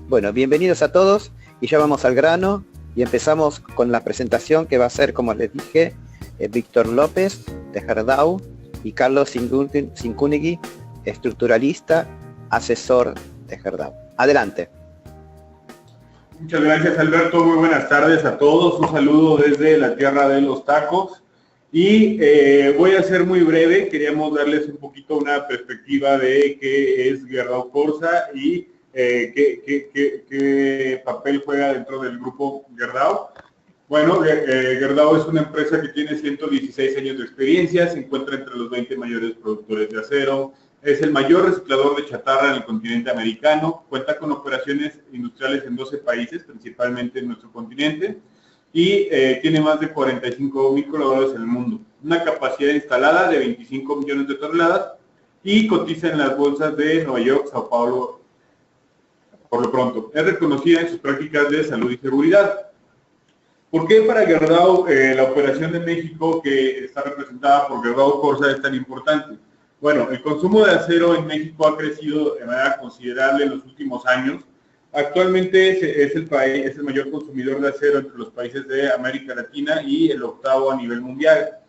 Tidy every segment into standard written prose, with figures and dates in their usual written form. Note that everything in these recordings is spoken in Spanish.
Bueno, bienvenidos a todos y ya vamos al grano y empezamos con la presentación que va a ser, como les dije, Víctor López de Gerdau y Carlos Cincunegui, estructuralista, asesor de Gerdau. Adelante. Muchas gracias, Alberto. Muy buenas tardes a todos. Un saludo desde la tierra de los tacos. Y voy a ser muy breve. Queríamos darles un poquito una perspectiva de qué es Gerdau Corsa y qué papel juega dentro del grupo Gerdau. Bueno, Gerdau es una empresa que tiene 116 años de experiencia, se encuentra entre los 20 mayores productores de acero, es el mayor reciclador de chatarra en el continente americano, cuenta con operaciones industriales en 12 países, principalmente en nuestro continente, y tiene más de 45,000 colaboradores en el mundo, una capacidad instalada de 25 millones de toneladas y cotiza en las bolsas de Nueva York, Sao Paulo, por lo pronto. Es reconocida en sus prácticas de salud y seguridad. ¿Por qué para Gerdau la operación de México, que está representada por Gerdau Corsa, es tan importante? Bueno, el consumo de acero en México ha crecido de manera considerable en los últimos años. Actualmente es el mayor consumidor de acero entre los países de América Latina y el octavo a nivel mundial.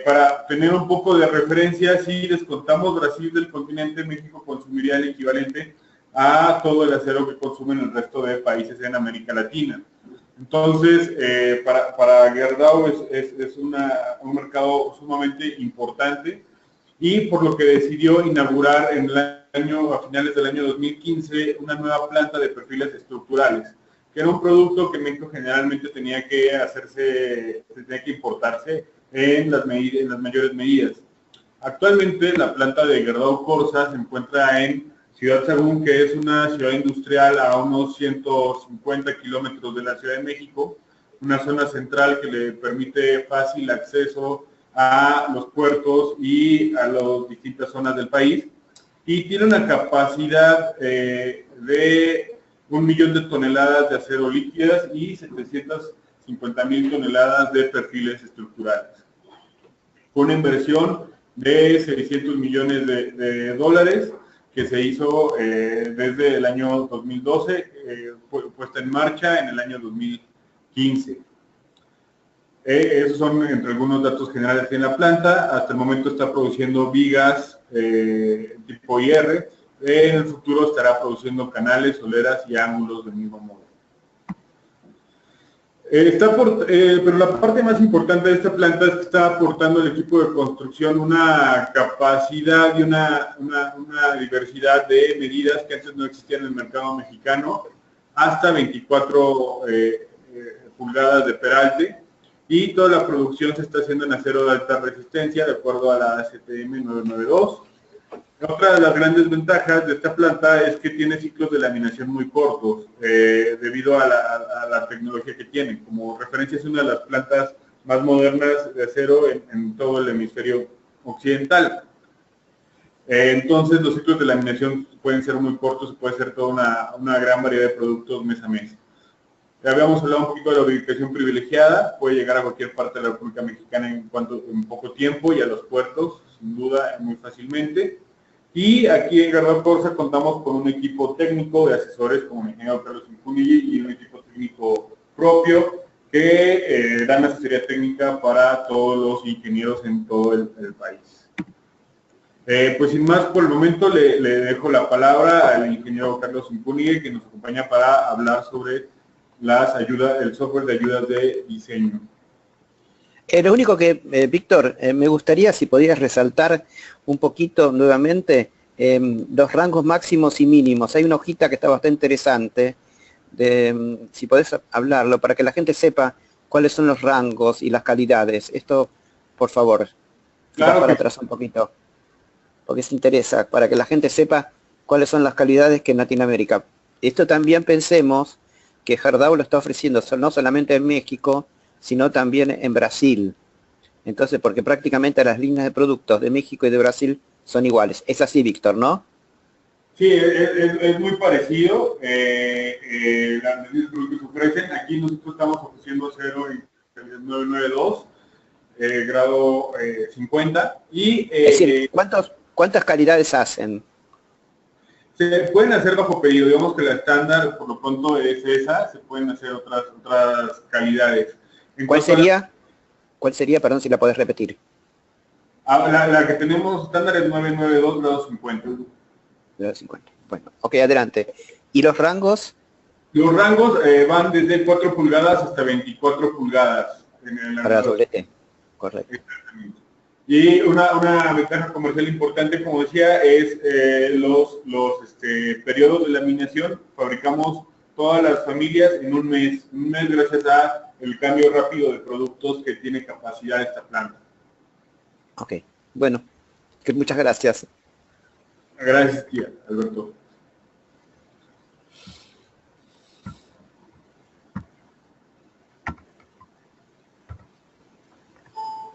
Para tener un poco de referencia, si descontamos Brasil del continente, México consumiría el equivalente a todo el acero que consumen el resto de países en América Latina. Entonces, para Gerdau es un mercado sumamente importante y por lo que decidió inaugurar a finales del año 2015 una nueva planta de perfiles estructurales, que era un producto que México generalmente tenía que importarse en las mayores medidas. Actualmente la planta de Gerdau Corsa se encuentra en Ciudad Sagún, que es una ciudad industrial a unos 150 kilómetros de la Ciudad de México, una zona central que le permite fácil acceso a los puertos y a las distintas zonas del país, y tiene una capacidad de 1 millón de toneladas de acero líquidas y 750,000 toneladas de perfiles estructurales. Con una inversión de 600 millones de dólares, que se hizo desde el año 2012, puesta en marcha en el año 2015. Esos son entre algunos datos generales en la planta. Hasta el momento está produciendo vigas tipo IR. En el futuro estará produciendo canales, soleras y ángulos del mismo modo. Pero la parte más importante de esta planta es que está aportando al equipo de construcción una capacidad y una diversidad de medidas que antes no existían en el mercado mexicano, hasta 24 pulgadas de peralte, y toda la producción se está haciendo en acero de alta resistencia, de acuerdo a la ASTM 992. Otra de las grandes ventajas de esta planta es que tiene ciclos de laminación muy cortos, debido a la tecnología que tiene. Como referencia, es una de las plantas más modernas de acero en todo el hemisferio occidental. Entonces, los ciclos de laminación pueden ser muy cortos, puede ser toda una gran variedad de productos mes a mes. Ya habíamos hablado un poquito de la ubicación privilegiada, puede llegar a cualquier parte de la República Mexicana en poco tiempo, y a los puertos, sin duda, muy fácilmente. Y aquí en Gerdau Corsa contamos con un equipo técnico de asesores como el ingeniero Carlos Cincunegui y un equipo técnico propio que dan asesoría técnica para todos los ingenieros en todo el país. Pues sin más por el momento le dejo la palabra al ingeniero Carlos Cincunegui, que nos acompaña para hablar sobre el software de ayudas de diseño. Lo único que, Víctor, me gustaría si podías resaltar un poquito nuevamente los rangos máximos y mínimos. Hay una hojita que está bastante interesante, si podés hablarlo, para que la gente sepa cuáles son los rangos y las calidades. Esto, por favor, claro, para atrás un poquito, porque se interesa, para que la gente sepa cuáles son las calidades que en Latinoamérica. Esto también pensemos que Gerdau lo está ofreciendo no solamente en México, sino también en Brasil. Entonces, porque prácticamente las líneas de productos de México y de Brasil son iguales. Es así, Víctor, ¿no? Sí, es muy parecido. Las líneas de productos que ofrecen. Aquí nosotros estamos ofreciendo acero en 992, grado 50. Y, es decir, ¿cuántas calidades hacen? Se pueden hacer bajo pedido, digamos que la estándar por lo pronto es esa, se pueden hacer otras calidades. ¿Cuál sería? ¿Cuál sería? Perdón, si la podés repetir. La que tenemos estándar es 992 grados 50. Grados 50. Bueno, ok, adelante. ¿Y los rangos? Los rangos van desde 4 pulgadas hasta 24 pulgadas. Para doblete, correcto. Exactamente. Y una ventaja comercial importante, como decía, es los periodos de laminación. Fabricamos todas las familias en un mes gracias a el cambio rápido de productos que tiene capacidad esta planta. Ok, bueno, muchas gracias. Gracias, tía, Alberto.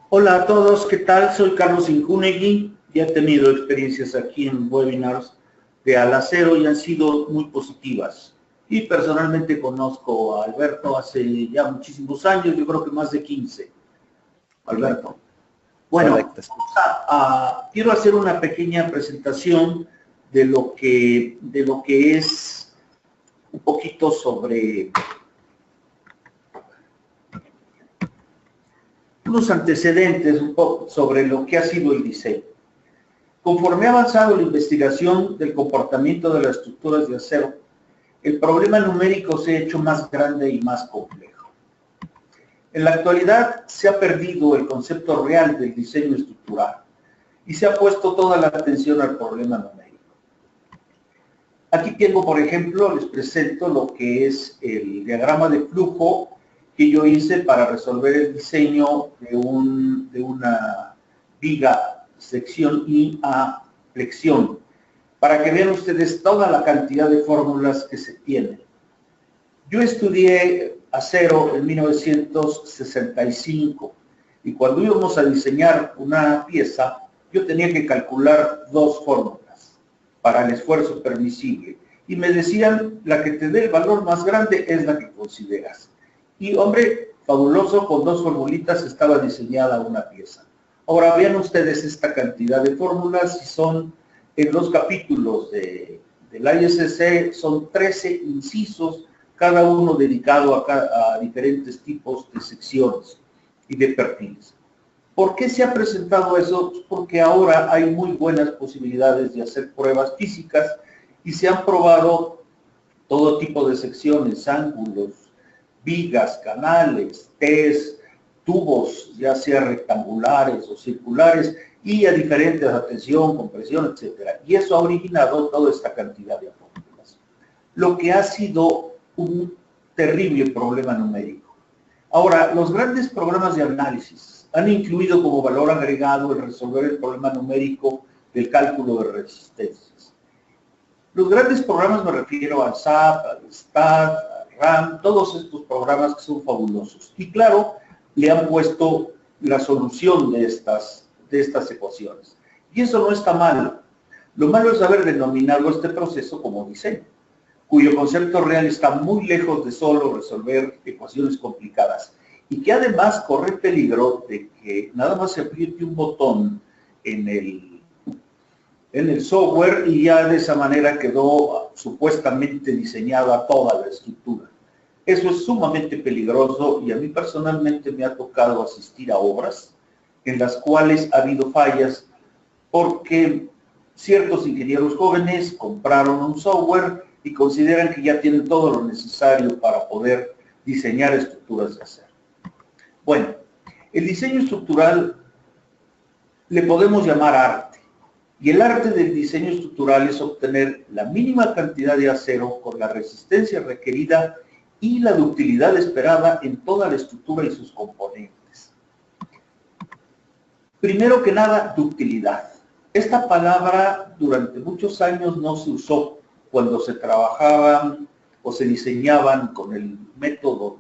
Hola a todos, ¿qué tal? Soy Carlos Incunegui, ya he tenido experiencias aquí en webinars de Alacero y han sido muy positivas. Y personalmente conozco a Alberto hace ya muchísimos años, yo creo que más de 15. Alberto. Bueno, quiero hacer una pequeña presentación de lo que es un poquito sobre unos antecedentes un poco sobre lo que ha sido el diseño. Conforme ha avanzado la investigación del comportamiento de las estructuras de acero, el problema numérico se ha hecho más grande y más complejo. En la actualidad se ha perdido el concepto real del diseño estructural y se ha puesto toda la atención al problema numérico. Aquí tengo, por ejemplo, les presento lo que es el diagrama de flujo que yo hice para resolver el diseño de una viga sección y a flexión, para que vean ustedes toda la cantidad de fórmulas que se tienen. Yo estudié acero en 1965 y cuando íbamos a diseñar una pieza, yo tenía que calcular dos fórmulas para el esfuerzo permisible y me decían, la que te dé el valor más grande es la que consideras. Y hombre, fabuloso, con dos formulitas estaba diseñada una pieza. Ahora vean ustedes esta cantidad de fórmulas y son en los capítulos del ISC, son 13 incisos, cada uno dedicado a diferentes tipos de secciones y de perfiles. ¿Por qué se ha presentado eso? Pues porque ahora hay muy buenas posibilidades de hacer pruebas físicas y se han probado todo tipo de secciones, ángulos, vigas, canales, T's, tubos, ya sea rectangulares o circulares, y a diferentes, atención, compresión, etcétera. Y eso ha originado toda esta cantidad de fórmulas. Lo que ha sido un terrible problema numérico. Ahora, los grandes programas de análisis han incluido como valor agregado el resolver el problema numérico del cálculo de resistencias. Los grandes programas me refiero al SAP, al STAT, RAM, todos estos programas que son fabulosos. Y claro, le han puesto la solución de estas ecuaciones. Y eso no está mal. Lo malo es haber denominado este proceso como diseño, cuyo concepto real está muy lejos de solo resolver ecuaciones complicadas y que además corre peligro de que nada más se apriete un botón en el software y ya de esa manera quedó supuestamente diseñada toda la estructura. Eso es sumamente peligroso y a mí personalmente me ha tocado asistir a obras en las cuales ha habido fallas porque ciertos ingenieros jóvenes compraron un software y consideran que ya tienen todo lo necesario para poder diseñar estructuras de acero. Bueno, el diseño estructural le podemos llamar arte. Y el arte del diseño estructural es obtener la mínima cantidad de acero con la resistencia requerida y la ductilidad esperada en toda la estructura y sus componentes. Primero que nada, ductilidad. Esta palabra durante muchos años no se usó cuando se trabajaban o se diseñaban con el método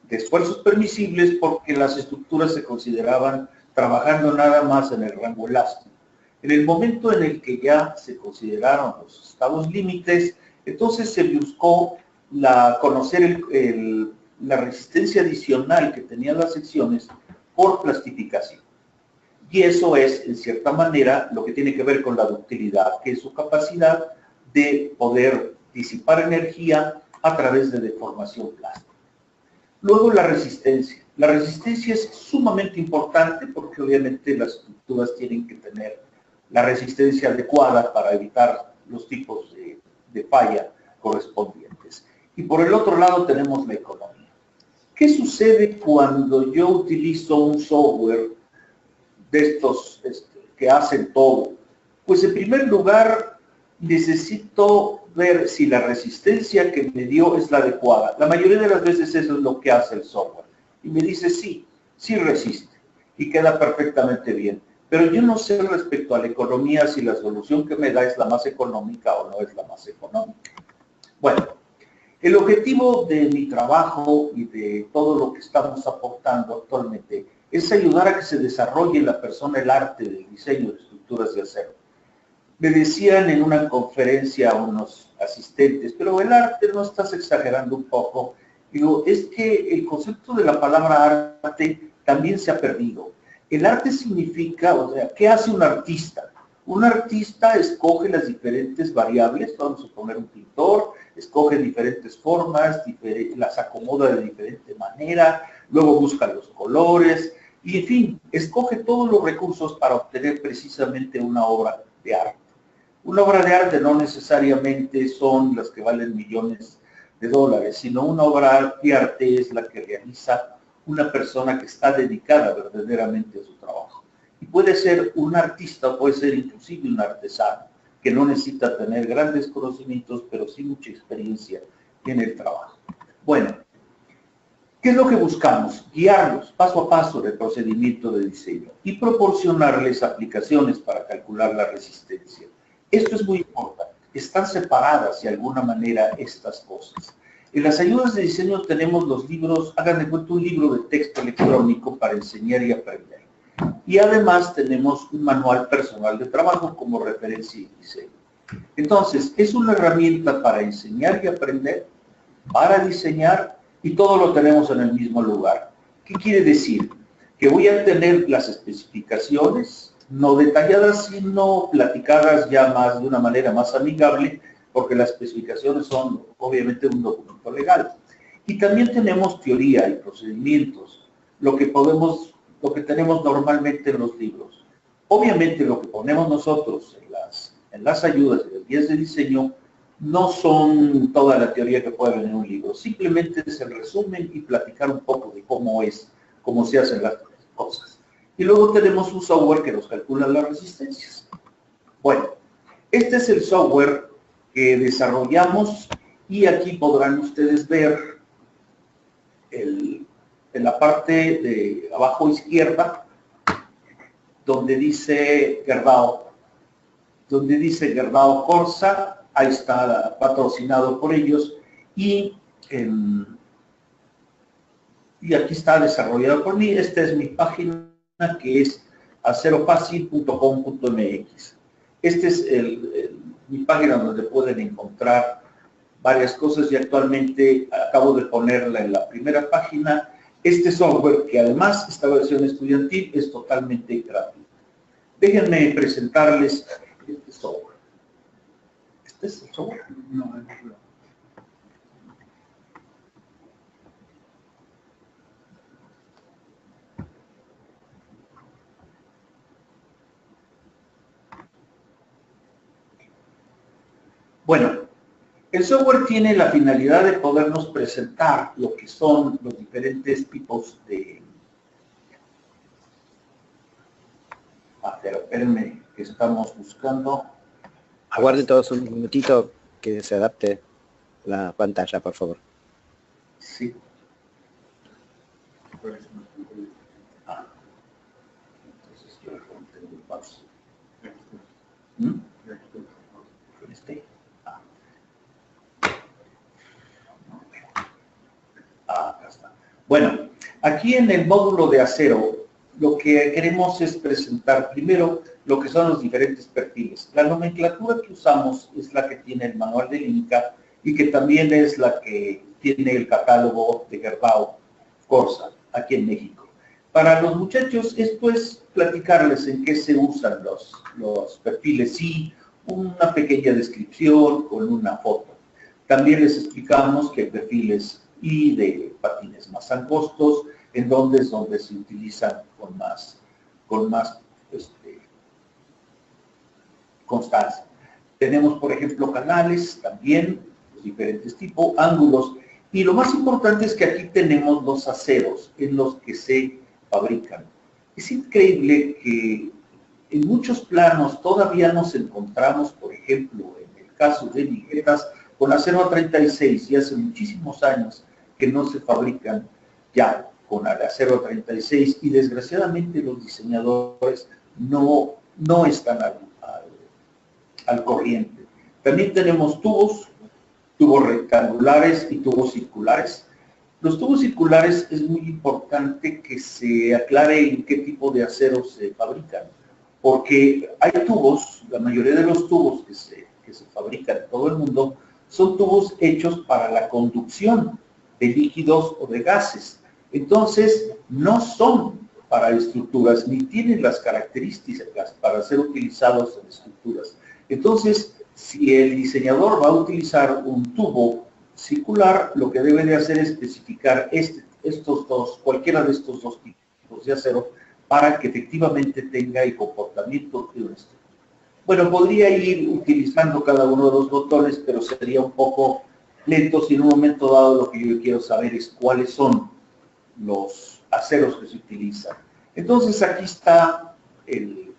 de esfuerzos permisibles porque las estructuras se consideraban trabajando nada más en el rango elástico. En el momento en el que ya se consideraron los estados límites, entonces se buscó conocer la resistencia adicional que tenían las secciones por plastificación. Y eso es, en cierta manera, lo que tiene que ver con la ductilidad, que es su capacidad de poder disipar energía a través de deformación plástica. Luego la resistencia. La resistencia es sumamente importante porque obviamente las estructuras tienen que tener la resistencia adecuada para evitar los tipos de falla correspondientes. Y por el otro lado tenemos la economía. ¿Qué sucede cuando yo utilizo un software de estos que hacen todo? Pues en primer lugar necesito ver si la resistencia que me dio es la adecuada. La mayoría de las veces eso es lo que hace el software. Y me dice sí, sí resiste y queda perfectamente bien. Pero yo no sé respecto a la economía si la solución que me da es la más económica o no es la más económica. Bueno, el objetivo de mi trabajo y de todo lo que estamos aportando actualmente es ayudar a que se desarrolle en la persona el arte del diseño de estructuras de acero. Me decían en una conferencia unos asistentes, pero el arte no estás exagerando un poco. Digo, es que el concepto de la palabra arte también se ha perdido. El arte significa, o sea, ¿qué hace un artista? Un artista escoge las diferentes variables, vamos a poner un pintor, escoge diferentes formas, las acomoda de diferente manera, luego busca los colores, y en fin, escoge todos los recursos para obtener precisamente una obra de arte. Una obra de arte no necesariamente son las que valen millones de dólares, sino una obra de arte es la que realiza una persona que está dedicada verdaderamente a su trabajo. Y puede ser un artista, puede ser inclusive un artesano, que no necesita tener grandes conocimientos, pero sí mucha experiencia en el trabajo. Bueno, ¿qué es lo que buscamos? Guiarlos paso a paso en el procedimiento de diseño y proporcionarles aplicaciones para calcular la resistencia. Esto es muy importante. Están separadas de alguna manera estas cosas. En las ayudas de diseño tenemos los libros, hagan de cuenta un libro de texto electrónico para enseñar y aprender. Y además tenemos un manual personal de trabajo como referencia y diseño. Entonces, es una herramienta para enseñar y aprender, para diseñar, y todo lo tenemos en el mismo lugar. ¿Qué quiere decir? Que voy a tener las especificaciones, no detalladas, sino platicadas ya más de una manera más amigable, porque las especificaciones son obviamente un documento legal. Y también tenemos teoría y procedimientos, lo que tenemos normalmente en los libros. Obviamente lo que ponemos nosotros en las ayudas de las guías de diseño no son toda la teoría que puede venir en un libro, simplemente es el resumen y platicar un poco de cómo se hacen las cosas. Y luego tenemos un software que nos calcula las resistencias. Bueno, este es el software que desarrollamos y aquí podrán ustedes ver en la parte de abajo izquierda donde dice Gerdau Corsa, ahí está patrocinado por ellos y aquí está desarrollado por mí. Esta es mi página que es aceropacil.com.mx. Esta es mi página donde pueden encontrar varias cosas y actualmente acabo de ponerla en la primera página. Este software, que además esta versión estudiantil es totalmente gratuita. Déjenme presentarles este software. ¿Este es el software? No, no. Bueno, el software tiene la finalidad de podernos presentar lo que son los diferentes tipos de... pero espérenme, que estamos buscando. Aguarden todos un minutito que se adapte la pantalla, por favor. Sí. Entonces yo tengo el paso. ¿Este? Acá está. Bueno, aquí en el módulo de acero, lo que queremos es presentar primero lo que son los diferentes perfiles. La nomenclatura que usamos es la que tiene el manual del INCA y que también es la que tiene el catálogo de Gerdau Corsa, aquí en México. Para los muchachos, esto es platicarles en qué se usan los perfiles, sí una pequeña descripción con una foto. También les explicamos que hay perfiles y de patines más angostos, en donde se utilizan con más constancia. Tenemos, por ejemplo, canales también, diferentes tipos, ángulos, y lo más importante es que aquí tenemos los aceros en los que se fabrican. Es increíble que en muchos planos todavía nos encontramos, por ejemplo, en el caso de liguetas, con acero A36, y hace muchísimos años que no se fabrican ya con el acero A36, y desgraciadamente los diseñadores no están al corriente. También tenemos tubos rectangulares y tubos circulares. Los tubos circulares es muy importante que se aclare en qué tipo de acero se fabrican, porque hay tubos, la mayoría de los tubos que se fabrican en todo el mundo, son tubos hechos para la conducción de líquidos o de gases. Entonces, no son para estructuras, ni tienen las características para ser utilizados en estructuras. Entonces, si el diseñador va a utilizar un tubo circular, lo que debe de hacer es especificar cualquiera de estos dos tipos de acero para que efectivamente tenga el comportamiento de una estructura. Bueno, podría ir utilizando cada uno de los botones, pero sería un poco lento si en un momento dado lo que yo quiero saber es cuáles son los aceros que se utilizan. Entonces aquí está el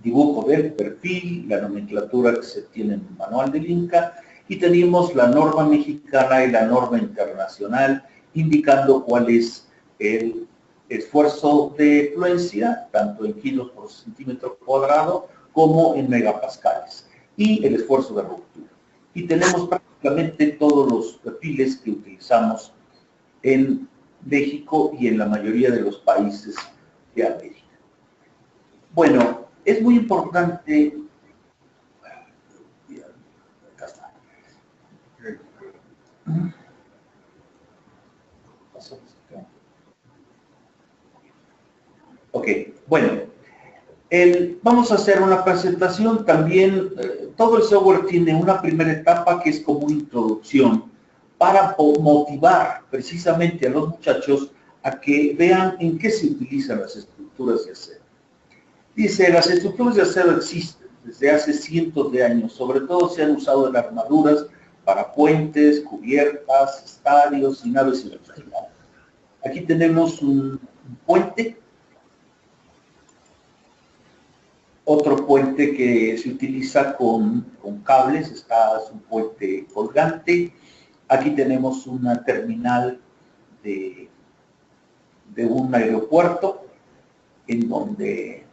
dibujo del perfil, la nomenclatura que se tiene en el manual del INCA, y tenemos la norma mexicana y la norma internacional indicando cuál es el esfuerzo de fluencia, tanto en kilos por centímetro cuadrado como en megapascales, y el esfuerzo de ruptura. Y tenemos prácticamente todos los perfiles que utilizamos en México y en la mayoría de los países de América. Bueno, es muy importante. Acá está. Ok, bueno, vamos a hacer una presentación también. Todo el software tiene una primera etapa que es como una introducción para motivar precisamente a los muchachos a que vean en qué se utilizan las estructuras de acero. Dice, las estructuras de acero existen desde hace cientos de años, sobre todo se han usado en armaduras para puentes, cubiertas, estadios y naves industriales. Aquí tenemos un puente, otro puente que se utiliza con cables, es un puente colgante. Aquí tenemos una terminal de un aeropuerto en donde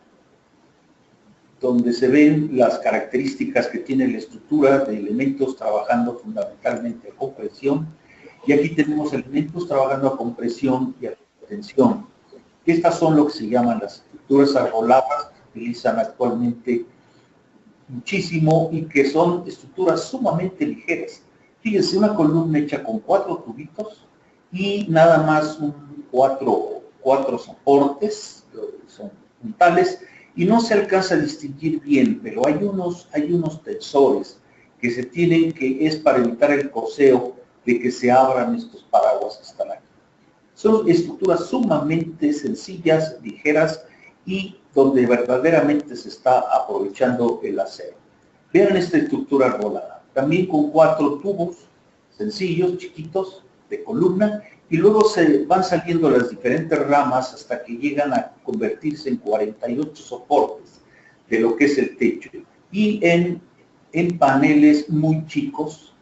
se ven las características que tiene la estructura de elementos trabajando fundamentalmente a compresión. Y aquí tenemos elementos trabajando a compresión y a tensión. Estas son lo que se llaman las estructuras arboladas, que se utilizan actualmente muchísimo y que son estructuras sumamente ligeras. Fíjense, una columna hecha con 4 tubitos y nada más cuatro soportes, son puntales, y no se alcanza a distinguir bien, pero hay unos tensores que se tienen, que es para evitar el coseo de que se abran estos paraguas que están aquí. Son estructuras sumamente sencillas, ligeras y donde verdaderamente se está aprovechando el acero. Vean esta estructura arbolada, también con 4 tubos sencillos, chiquitos, de columna, y luego se van saliendo las diferentes ramas hasta que llegan a convertirse en 48 soportes de lo que es el techo, y en paneles muy chicos,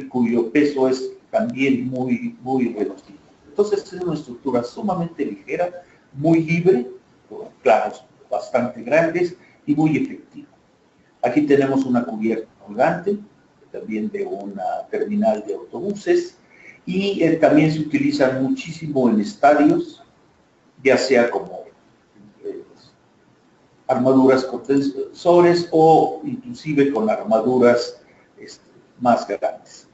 cuyo peso es también muy reducido. Entonces es una estructura sumamente ligera, muy libre, con claros bastante grandes y muy efectiva. Aquí tenemos una cubierta colgante, también de una terminal de autobuses, y también se utiliza muchísimo en estadios, ya sea como armaduras con tensores o inclusive con armaduras más grandes.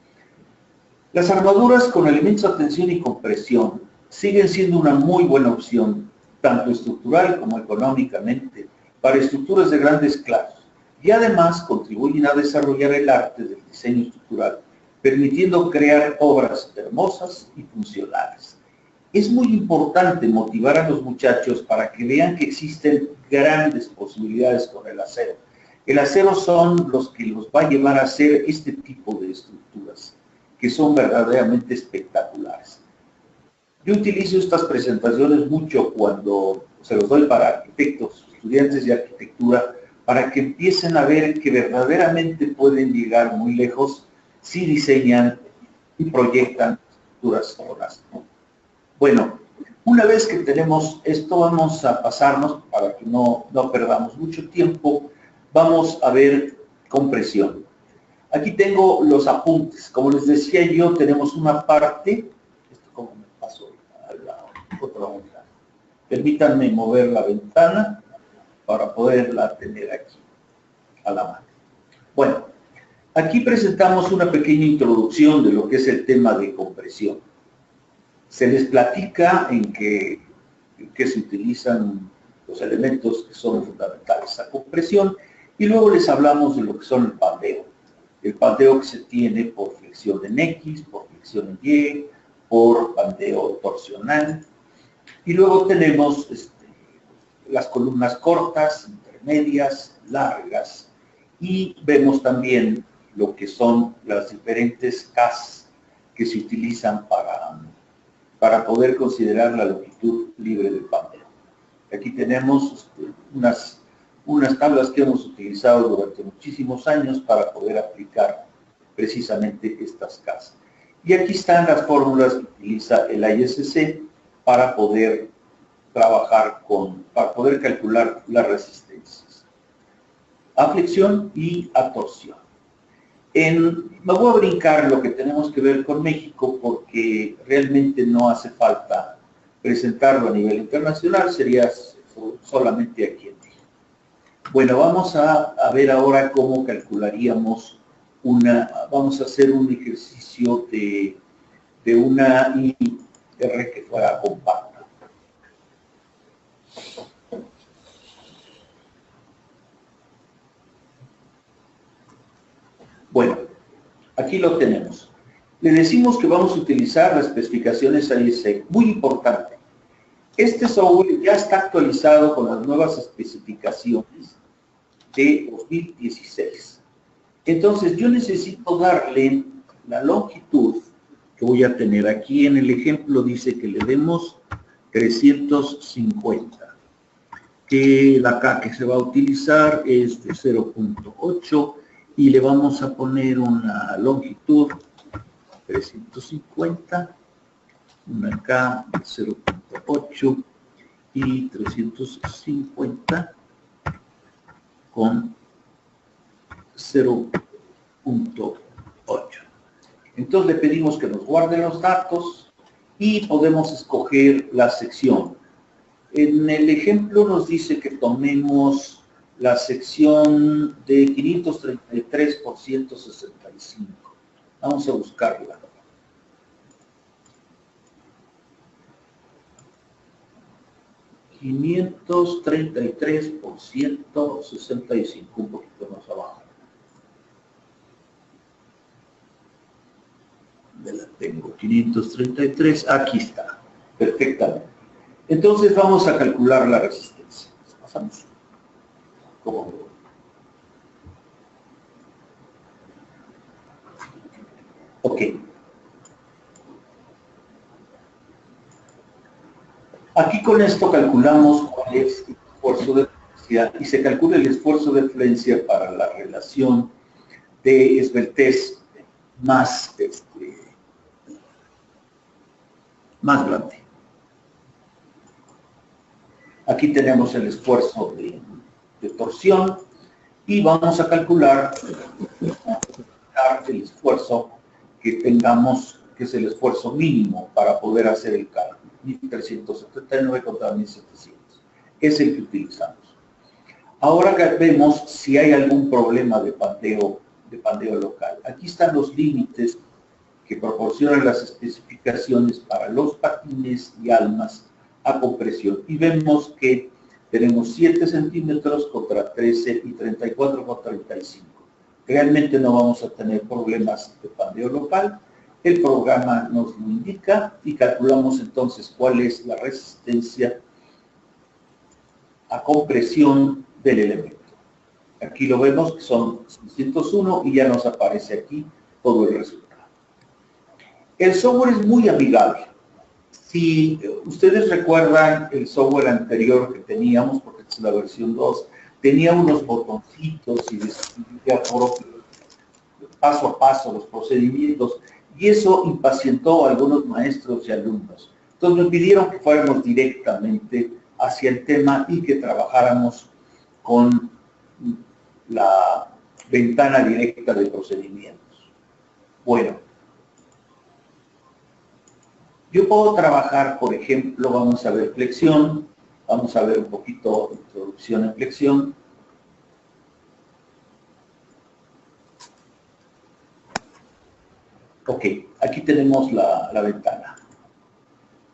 Las armaduras con elementos de tensión y compresión siguen siendo una muy buena opción, tanto estructural como económicamente, para estructuras de grandes clases. y además contribuyen a desarrollar el arte del diseño estructural, permitiendo crear obras hermosas y funcionales. Es muy importante motivar a los muchachos para que vean que existen grandes posibilidades con el acero. El acero son los que los va a llevar a hacer este tipo de estructuras, que son verdaderamente espectaculares. Yo utilizo estas presentaciones mucho cuando se los doy para arquitectos, estudiantes de arquitectura, para que empiecen a ver que verdaderamente pueden llegar muy lejos si diseñan y proyectan estructuras solas. Bueno, una vez que tenemos esto, vamos a pasarnos, para que no perdamos mucho tiempo, vamos a ver compresión. Aquí tengo los apuntes. Como les decía yo, tenemos una parte, esto como me pasó a la otra ventana. Permítanme mover la ventana para poderla tener aquí, a la mano. Bueno, aquí presentamos una pequeña introducción de lo que es el tema de compresión. Se les platica en que se utilizan los elementos que son fundamentales a compresión y luego les hablamos de lo que son el pandeo. El pandeo que se tiene por flexión en X, por flexión en Y, por pandeo torsional. Y luego tenemos las columnas cortas, intermedias, largas, y vemos también lo que son las diferentes Ks que se utilizan para poder considerar la longitud libre del pandeo. Aquí tenemos unas tablas que hemos utilizado durante muchísimos años para poder aplicar precisamente estas Ks. Y aquí están las fórmulas que utiliza el ISC para poder trabajar para poder calcular las resistencias a flexión y a torsión. Me voy a brincar lo que tenemos que ver con México porque realmente no hace falta presentarlo a nivel internacional, sería solamente aquí en México. Bueno, vamos a ver ahora cómo calcularíamos vamos a hacer un ejercicio de una IR que fuera compacta. Bueno, aquí lo tenemos. Le decimos que vamos a utilizar las especificaciones ISC. Muy importante. Este software ya está actualizado con las nuevas especificaciones de 2016. Entonces, yo necesito darle la longitud que voy a tener. Aquí en el ejemplo dice que le demos 350. Que la K que se va a utilizar es de 0.8 y le vamos a poner una longitud 350, una K de 0.8 y 350 con 0.8. Entonces le pedimos que nos guarde los datos y podemos escoger la sección. En el ejemplo nos dice que tomemos la sección de 533 por 165. Vamos a buscarla. $533 por 165, un poquito más abajo. Me la tengo, 533, aquí está, perfectamente. Entonces vamos a calcular la resistencia. Pasamos. ¿Cómo? Ok. Aquí con esto calculamos cuál es el esfuerzo de flexión y se calcula el esfuerzo de flexión para la relación de esbeltez más grande. Aquí tenemos el esfuerzo de torsión y vamos a calcular el esfuerzo que tengamos, que es el esfuerzo mínimo para poder hacer el cálculo. 1379 contra 1700. Es el que utilizamos. Ahora vemos si hay algún problema de pandeo local. Aquí están los límites que proporcionan las especificaciones para los patines y almas a compresión. Y vemos que Tenemos 7 centímetros contra 13 y 34 contra 35. Realmente no vamos a tener problemas de pandeo local. El programa nos lo indica y calculamos entonces cuál es la resistencia a compresión del elemento. Aquí lo vemos que son 601 y ya nos aparece aquí todo el resultado. El software es muy amigable. Si ustedes recuerdan el software anterior que teníamos, porque es la versión 2, tenía unos botoncitos y describía paso a paso los procedimientos, y eso impacientó a algunos maestros y alumnos. Entonces me pidieron que fuéramos directamente hacia el tema y que trabajáramos con la ventana directa de procedimientos. Bueno, yo puedo trabajar, por ejemplo, vamos a ver flexión, vamos a ver un poquito de introducción en flexión. Ok, aquí tenemos la ventana.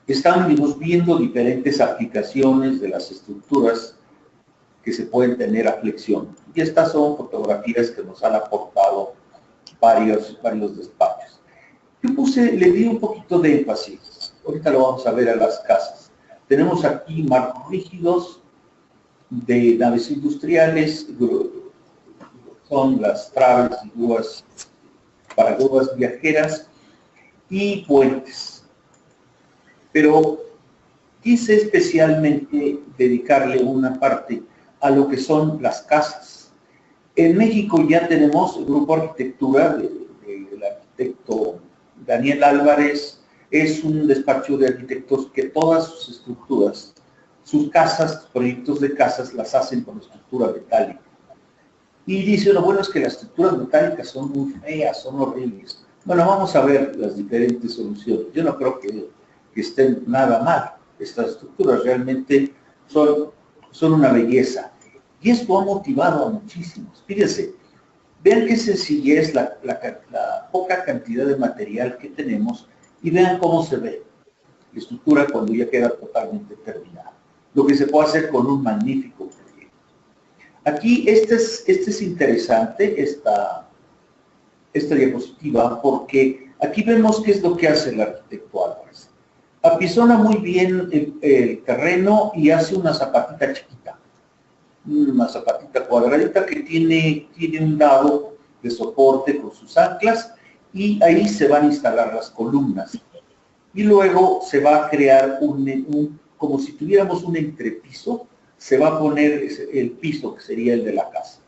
Estamos viendo diferentes aplicaciones de las estructuras que se pueden tener a flexión. Y estas son fotografías que nos han aportado varios despachos. Yo le di un poquito de énfasis. Ahorita lo vamos a ver a las casas. Tenemos aquí marcos rígidos de naves industriales, son las traves y grúas para grúas viajeras y puentes. Pero quise especialmente dedicarle una parte a lo que son las casas. En México ya tenemos el grupo arquitectura del arquitecto Daniel Álvarez. Es un despacho de arquitectos que todas sus estructuras, sus casas, proyectos de casas, las hacen con estructura metálica. Y dice uno, bueno, es que las estructuras metálicas son muy feas, son horribles. Bueno, vamos a ver las diferentes soluciones. Yo no creo que estén nada mal. Estas estructuras realmente son una belleza. Y esto ha motivado a muchísimos. Fíjense, vean qué sencillez la poca cantidad de material que tenemos y vean cómo se ve la estructura cuando ya queda totalmente terminada. Lo que se puede hacer con un magnífico proyecto. Aquí, este es interesante, esta diapositiva, porque aquí vemos qué es lo que hace el arquitecto Álvarez. Apisona muy bien el terreno y hace una zapatita chiquita, una zapatita cuadradita que tiene un lado de soporte con sus anclas y ahí se van a instalar las columnas. Y luego se va a crear como si tuviéramos un entrepiso, se va a poner el piso que sería el de la casa.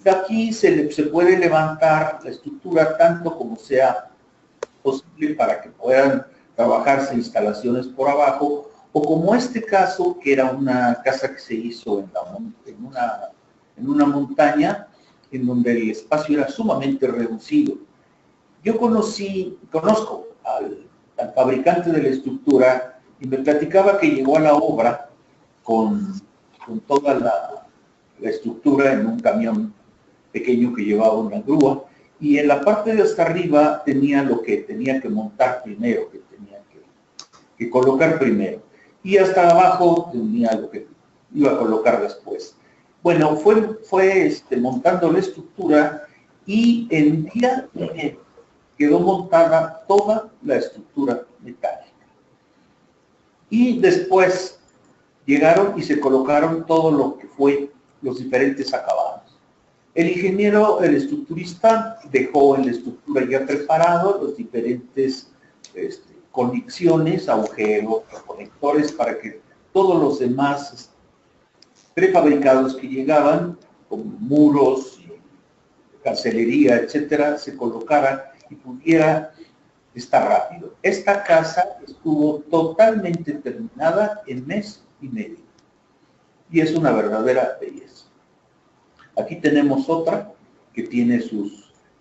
De aquí se puede levantar la estructura tanto como sea posible para que puedan trabajarse instalaciones por abajo, o como este caso, que era una casa que se hizo en una montaña, en donde el espacio era sumamente reducido. Yo conozco al fabricante de la estructura y me platicaba que llegó a la obra con toda la estructura en un camión pequeño que llevaba una grúa, y en la parte de hasta arriba tenía lo que tenía que montar primero, que tenía que colocar primero, y hasta abajo tenía lo que iba a colocar después. Bueno, fue montando la estructura y en día y medio quedó montada toda la estructura metálica. Y después llegaron y se colocaron todo lo que fue los diferentes acabados. El ingeniero, el estructurista, dejó en la estructura ya preparado los diferentes conexiones, agujeros, conectores, para que todos los demás prefabricados que llegaban, como muros, cancelería, etcétera, se colocaran y pudiera estar rápido. Esta casa estuvo totalmente terminada en mes y medio. Y es una verdadera belleza. Aquí tenemos otra que tiene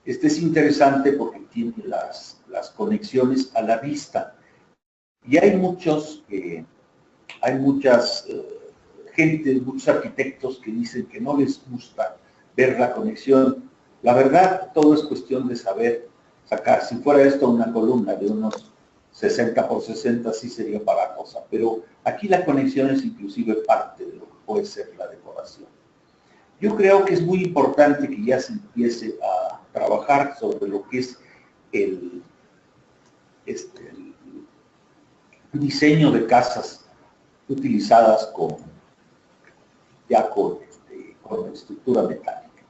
este es interesante porque tiene las conexiones a la vista. Y hay muchas muchos arquitectos que dicen que no les gusta ver la conexión. La verdad, todo es cuestión de saber sacar. Si fuera esto una columna de unos 60 por 60, sí sería para cosa. Pero aquí la conexión es inclusive parte de lo que puede ser la decoración. Yo creo que es muy importante que ya se empiece a trabajar sobre lo que es el diseño de casas utilizadas con estructura metálica.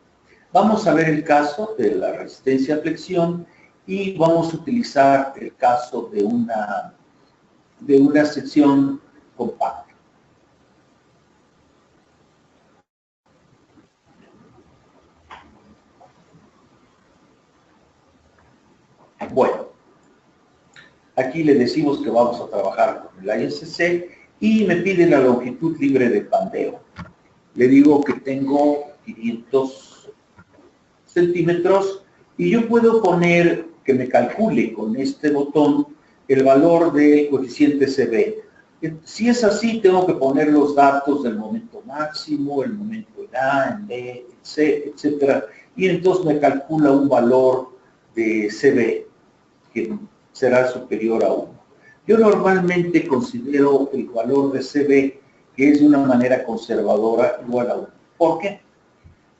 Vamos a ver el caso de la resistencia a flexión y vamos a utilizar el caso de una sección compacta. Bueno, aquí le decimos que vamos a trabajar con el ISC y me pide la longitud libre de pandeo. Le digo que tengo 500 centímetros y yo puedo poner que me calcule con este botón el valor del coeficiente CB. Si es así, tengo que poner los datos del momento máximo, el momento en A, en B, en C, etc. Y entonces me calcula un valor de CB que será superior a 1. Yo normalmente considero el valor de CB, que es de una manera conservadora, igual a 1. ¿Por qué?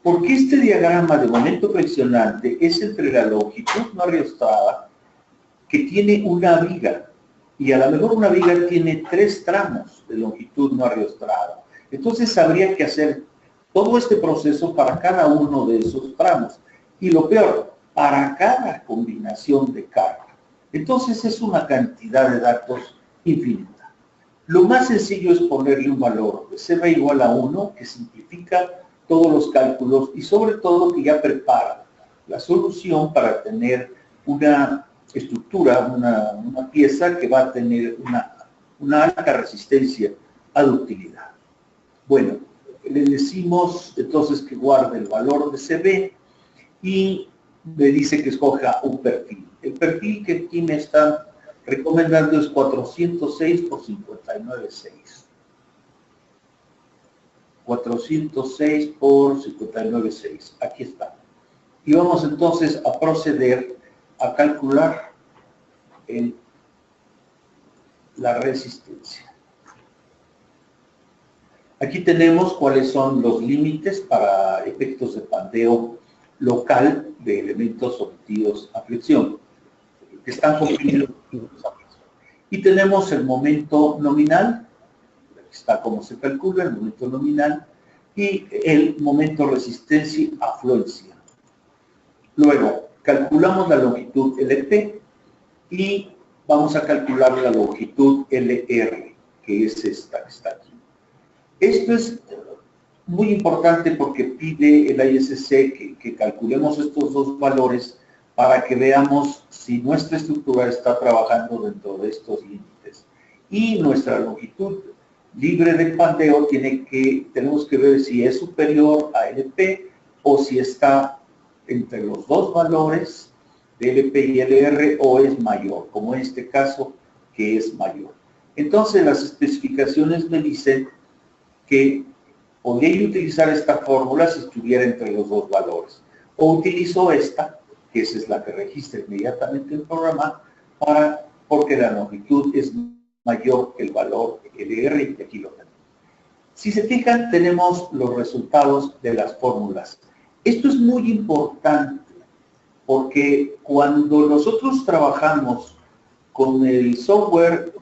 Porque este diagrama de momento friccionante es entre la longitud no ariostrada, que tiene una viga, y a lo mejor una viga tiene 3 tramos de longitud no ariostrada. Entonces habría que hacer todo este proceso para cada uno de esos tramos. Y lo peor, para cada combinación de carga. Entonces es una cantidad de datos infinita. Lo más sencillo es ponerle un valor de CB igual a 1, que simplifica todos los cálculos y sobre todo que ya prepara la solución para tener una estructura, una pieza que va a tener una alta resistencia a ductilidad. Bueno, le decimos entonces que guarde el valor de CB y me dice que escoja un perfil. El perfil que aquí me está recomendando es 406 por 59,6. 406 por 59,6. Aquí está. Y vamos entonces a proceder a calcular la resistencia. Aquí tenemos cuáles son los límites para efectos de pandeo local de elementos sometidos a flexión, que están comprimidos. Y tenemos el momento nominal, está como se calcula, el momento nominal, y el momento resistencia-afluencia. Luego, calculamos la longitud LP y vamos a calcular la longitud LR, que es esta que está aquí. Esto es muy importante porque pide el ISC que calculemos estos dos valores para que veamos si nuestra estructura está trabajando dentro de estos límites. Y nuestra longitud libre de pandeo tenemos que ver si es superior a LP o si está entre los dos valores de LP y LR o es mayor, como en este caso que es mayor. Entonces las especificaciones me dicen que podría utilizar esta fórmula si estuviera entre los dos valores. O utilizo esta, que esa es la que registra inmediatamente el programa, porque la longitud es mayor que el valor LR, y aquí lo tenemos. Si se fijan, tenemos los resultados de las fórmulas. Esto es muy importante, porque cuando nosotros trabajamos con el software,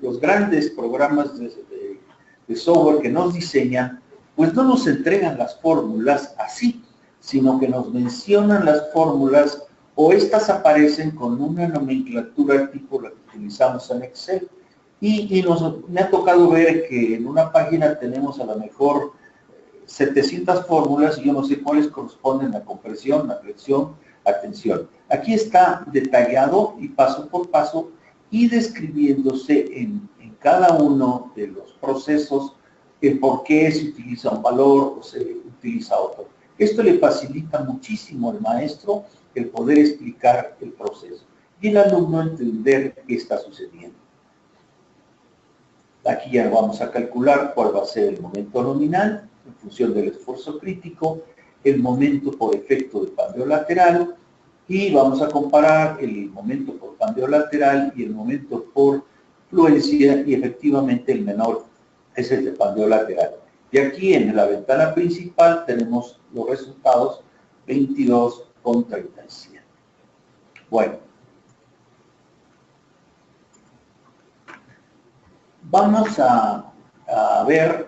los grandes programas de software que nos diseñan, pues no nos entregan las fórmulas así, sino que nos mencionan las fórmulas o estas aparecen con una nomenclatura tipo la que utilizamos en Excel. Y me ha tocado ver que en una página tenemos a lo mejor 700 fórmulas y yo no sé cuáles corresponden a compresión, a flexión, a tensión. Aquí está detallado y paso por paso y describiéndose en cada uno de los procesos el por qué se utiliza un valor o se utiliza otro. Esto le facilita muchísimo al maestro el poder explicar el proceso y el alumno entender qué está sucediendo. Aquí ya vamos a calcular cuál va a ser el momento nominal en función del esfuerzo crítico, el momento por efecto de pandeo lateral y vamos a comparar el momento por pandeo lateral y el momento por fluencia y efectivamente el menor es el de pandeo lateral. Y aquí en la ventana principal tenemos los resultados 22,37. Bueno, vamos a ver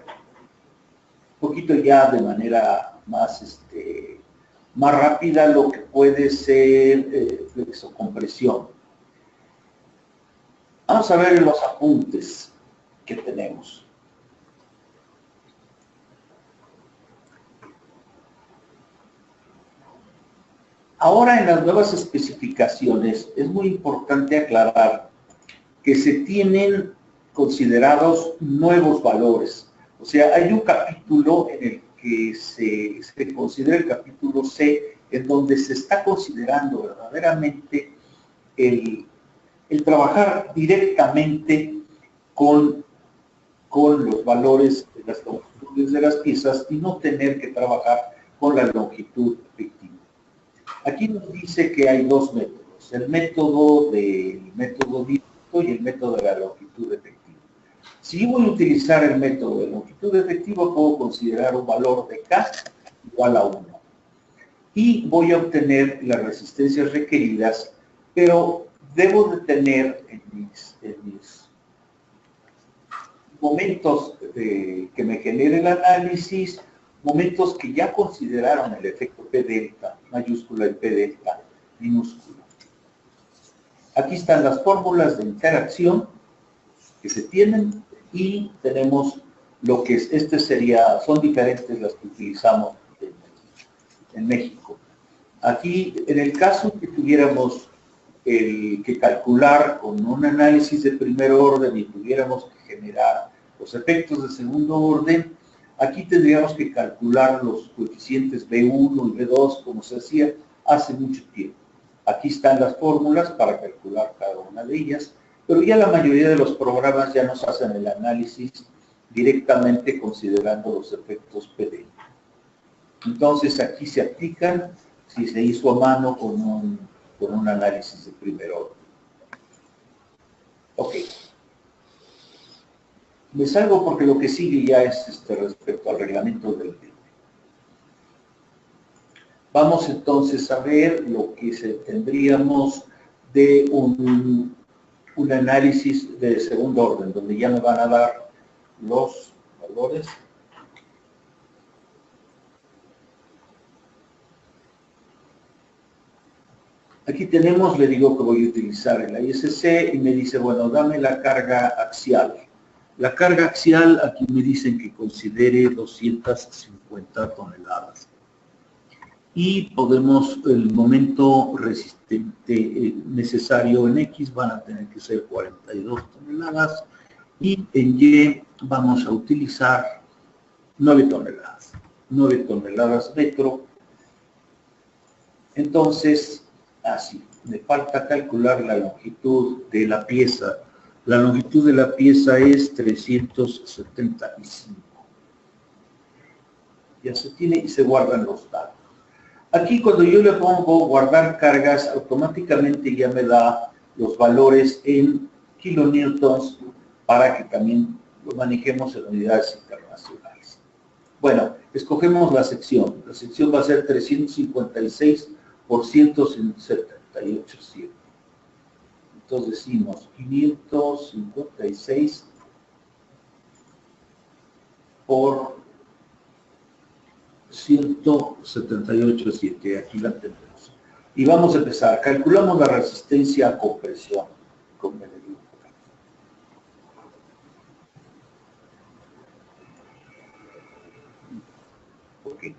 un poquito ya de manera más, más rápida lo que puede ser flexocompresión. Vamos a ver los apuntes que tenemos. Ahora en las nuevas especificaciones es muy importante aclarar que se tienen considerados nuevos valores. O sea, hay un capítulo en el que se considera el capítulo C, en donde se está considerando verdaderamente el trabajar directamente con los valores de las longitudes de las piezas y no tener que trabajar con la longitud efectiva. Aquí nos dice que hay dos métodos, el método directo y el método de la longitud efectiva. Si voy a utilizar el método de longitud efectiva, puedo considerar un valor de K igual a 1. Y voy a obtener las resistencias requeridas, pero debo de tener en mis momentos que me genere el análisis, momentos que ya consideraron el efecto P delta, mayúscula, y P delta, minúscula. Aquí están las fórmulas de interacción que se tienen y tenemos lo que es, son diferentes las que utilizamos en México. Aquí, en el caso que tuviéramos que calcular con un análisis de primer orden y tuviéramos que generar los efectos de segundo orden, aquí tendríamos que calcular los coeficientes B1 y B2 como se hacía hace mucho tiempo. Aquí están las fórmulas para calcular cada una de ellas, pero ya la mayoría de los programas ya nos hacen el análisis directamente considerando los efectos PD. Entonces aquí se aplican si se hizo a mano con un análisis de primer orden. Ok. Me salgo porque lo que sigue ya es respecto al reglamento del tema. Vamos entonces a ver lo que tendríamos de un análisis de segundo orden, donde ya me van a dar los valores. Aquí tenemos, le digo que voy a utilizar el ISC y me dice, bueno, dame la carga axial. La carga axial, aquí me dicen que considere 250 toneladas. Y podemos, el momento resistente necesario en X van a tener que ser 42 toneladas. Y en Y vamos a utilizar 9 toneladas. 9 toneladas metro. Entonces, así, me falta calcular la longitud de la pieza. La longitud de la pieza es 375. Ya se tiene y se guardan los datos. Aquí cuando yo le pongo guardar cargas, automáticamente ya me da los valores en kilonewtons para que también lo manejemos en unidades internacionales. Bueno, escogemos la sección. La sección va a ser 356 por 178,7. Entonces decimos 556 por 178,7. Aquí la tenemos. Y vamos a empezar. Calculamos la resistencia a compresión. Okay.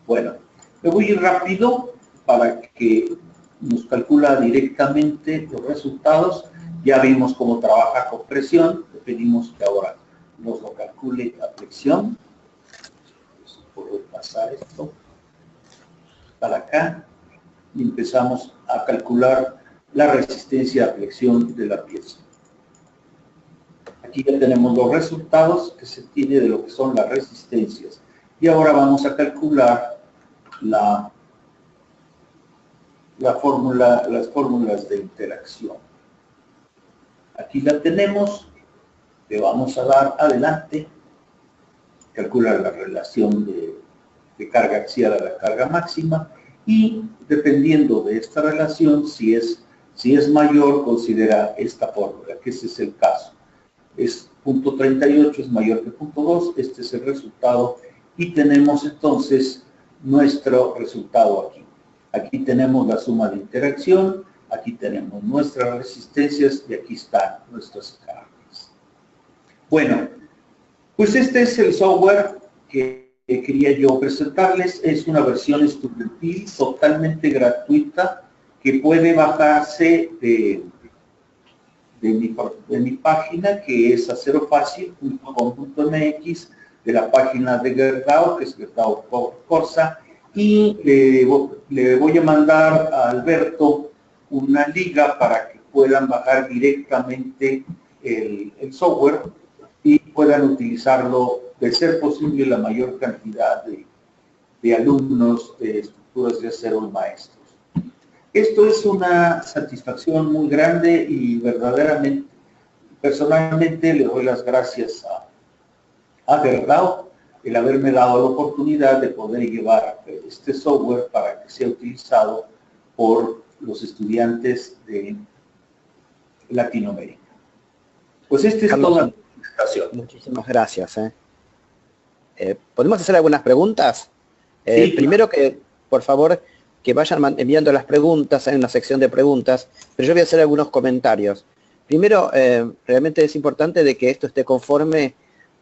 Bueno, me voy a ir rápido para que nos calcula directamente los resultados. Ya vimos cómo trabaja compresión. Le pedimos que ahora nos lo calcule a flexión. Puedo pasar esto para acá y empezamos a calcular la resistencia a flexión de la pieza. Aquí ya tenemos los resultados que se tiene de lo que son las resistencias. Y ahora vamos a calcular las fórmulas de interacción. Aquí la tenemos, le vamos a dar adelante. calcula la relación de carga axial a la carga máxima y dependiendo de esta relación, si es mayor, considera esta fórmula, que ese es el caso. Es .38 es mayor que .2, este es el resultado y tenemos entonces nuestro resultado aquí. Aquí tenemos la suma de interacción, aquí tenemos nuestras resistencias y aquí están nuestras cargas. Bueno, pues este es el software que quería yo presentarles. Es una versión estudiantil totalmente gratuita que puede bajarse de mi página, que es acerofacil.com.mx, de la página de Gerdau, que es Gerdau Corsa, y le voy a mandar a Alberto una liga para que puedan bajar directamente el software y puedan utilizarlo, de ser posible, la mayor cantidad de alumnos de estructuras de acero y maestros. Esto es una satisfacción muy grande y verdaderamente, personalmente, le doy las gracias a Gerdau el haberme dado la oportunidad de poder llevar este software para que sea utilizado por los estudiantes de Latinoamérica. Pues esta es toda la presentación. Muchísimas gracias. ¿Podemos hacer algunas preguntas? Sí, primero que, por favor, que vayan enviando las preguntas, hay una sección de preguntas, pero yo voy a hacer algunos comentarios. Primero, realmente es importante de que esto esté conforme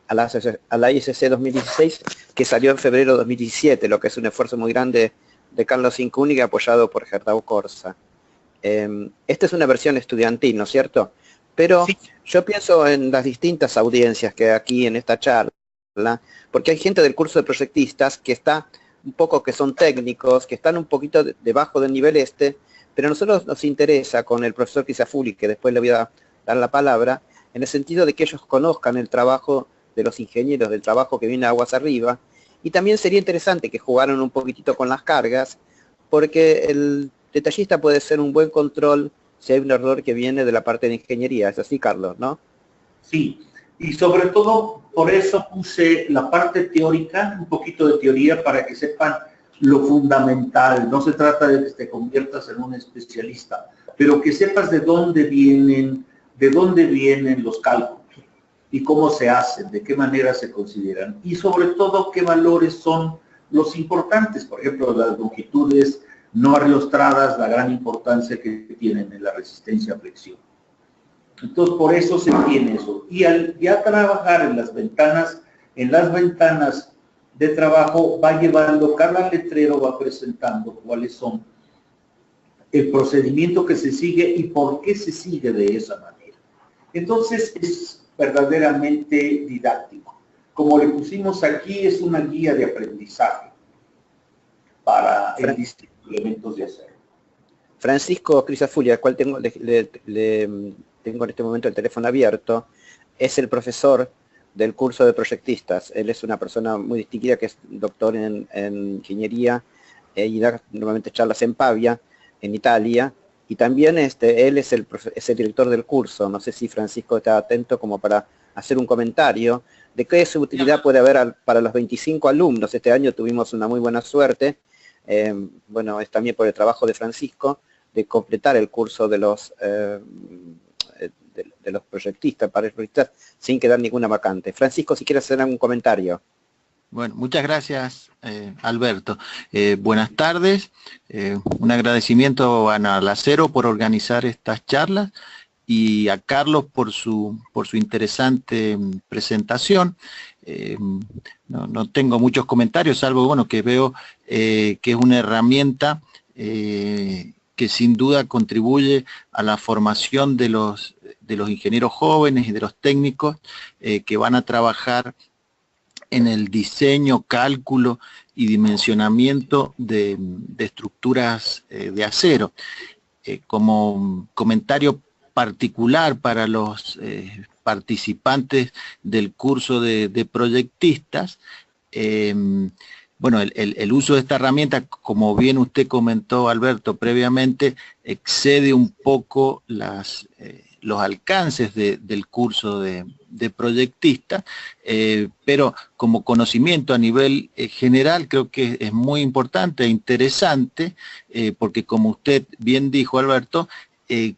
a la ISC 2016, que salió en febrero de 2017, lo que es un esfuerzo muy grande de Carlos Incúñiga, apoyado por Gerdau Corsa. Esta es una versión estudiantil, ¿no es cierto? Pero sí, yo pienso en las distintas audiencias que aquí en esta charla, porque hay gente del curso de proyectistas que está un poco, que son técnicos, que están un poquito debajo del nivel pero a nosotros nos interesa con el profesor Crisafulli, que después le voy a dar la palabra, en el sentido de que ellos conozcan el trabajo de los ingenieros, del trabajo que viene aguas arriba, y también sería interesante que jugaran un poquitito con las cargas, porque el detallista puede ser un buen control si hay un error que viene de la parte de ingeniería. ¿Es así, Carlos, no? Sí, y sobre todo por eso puse la parte teórica, un poquito de teoría para que sepan lo fundamental. No se trata de que te conviertas en un especialista, pero que sepas de dónde vienen los cálculos y cómo se hacen, de qué manera se consideran y sobre todo qué valores son los importantes. Por ejemplo, las longitudes no ariostradas, la gran importancia que tienen en la resistencia a flexión. Entonces, por eso se tiene eso. Y al ya trabajar en las ventanas de trabajo, va llevando, cada letrero va presentando cuáles son el procedimiento que se sigue y por qué se sigue de esa manera. Entonces, es verdaderamente didáctico. Como le pusimos aquí, es una guía de aprendizaje para el distrito de elementos de acero. Francisco Crisafulli, al cual tengo en este momento el teléfono abierto, es el profesor del curso de proyectistas. Él es una persona muy distinguida que es doctor en ingeniería y da normalmente charlas en Pavia, en Italia, y también él es el director del curso. No sé si Francisco está atento como para hacer un comentario de qué utilidad puede haber para los 25 alumnos. Este año tuvimos una muy buena suerte, bueno, es también por el trabajo de Francisco, de completar el curso de los proyectistas, para proyectistas, sin quedar ninguna vacante. Francisco, si quieres hacer algún comentario. Bueno, muchas gracias, Alberto. Buenas tardes. Un agradecimiento al Acero por organizar estas charlas y a Carlos por su interesante presentación. No tengo muchos comentarios, salvo bueno, que veo que es una herramienta que sin duda contribuye a la formación de los ingenieros jóvenes y de los técnicos que van a trabajar en el diseño, cálculo y dimensionamiento de estructuras de acero. Como comentario particular para los participantes del curso de proyectistas, bueno, el uso de esta herramienta, como bien usted comentó, Alberto, previamente, excede un poco los alcances del curso de proyectista, pero como conocimiento a nivel general creo que es muy importante e interesante, porque como usted bien dijo, Alberto,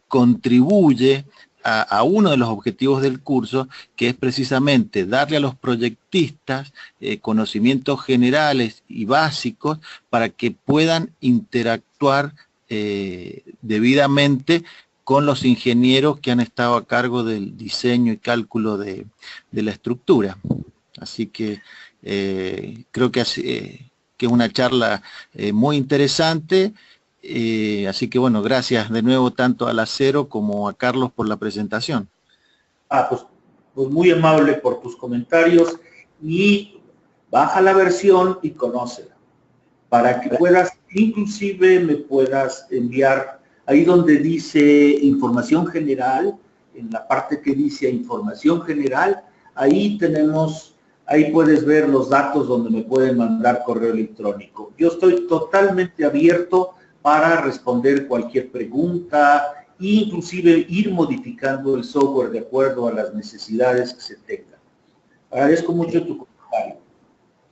contribuye a uno de los objetivos del curso, que es precisamente darle a los proyectistas conocimientos generales y básicos para que puedan interactuar debidamente con los ingenieros que han estado a cargo del diseño y cálculo de la estructura. Así que creo que es una charla muy interesante. Así que bueno, gracias de nuevo tanto al Acero como a Carlos por la presentación. Pues muy amable por tus comentarios, y baja la versión y conócela, para que puedas, inclusive me puedas enviar ahí donde dice información general, en la parte que dice información general, ahí puedes ver los datos donde me pueden mandar correo electrónico. Yo estoy totalmente abierto para responder cualquier pregunta e inclusive ir modificando el software de acuerdo a las necesidades que se tengan. Agradezco mucho tu comentario.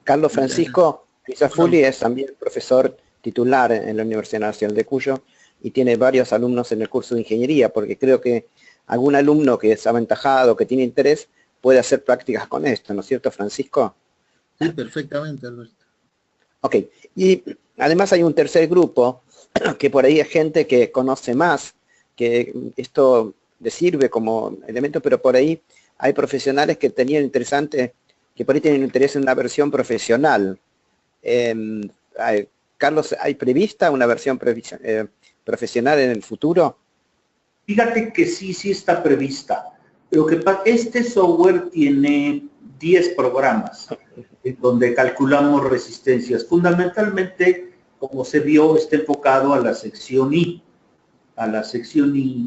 Carlos Francisco Crisafulli es también profesor titular en la Universidad Nacional de Cuyo y tiene varios alumnos en el curso de ingeniería, porque creo que algún alumno que es aventajado, que tiene interés, puede hacer prácticas con esto, ¿no es cierto, Francisco? Sí, perfectamente, Alberto. Ok, y además hay un tercer grupo, que por ahí es gente que conoce más, que esto le sirve como elemento, pero por ahí hay profesionales que tenían interesante, que por ahí tienen interés en una versión profesional. Carlos, ¿hay prevista una versión profesional en el futuro? Fíjate que sí está prevista. Lo que pasa, este software tiene 10 programas en donde calculamos resistencias. Fundamentalmente, como se vio, está enfocado a la sección I,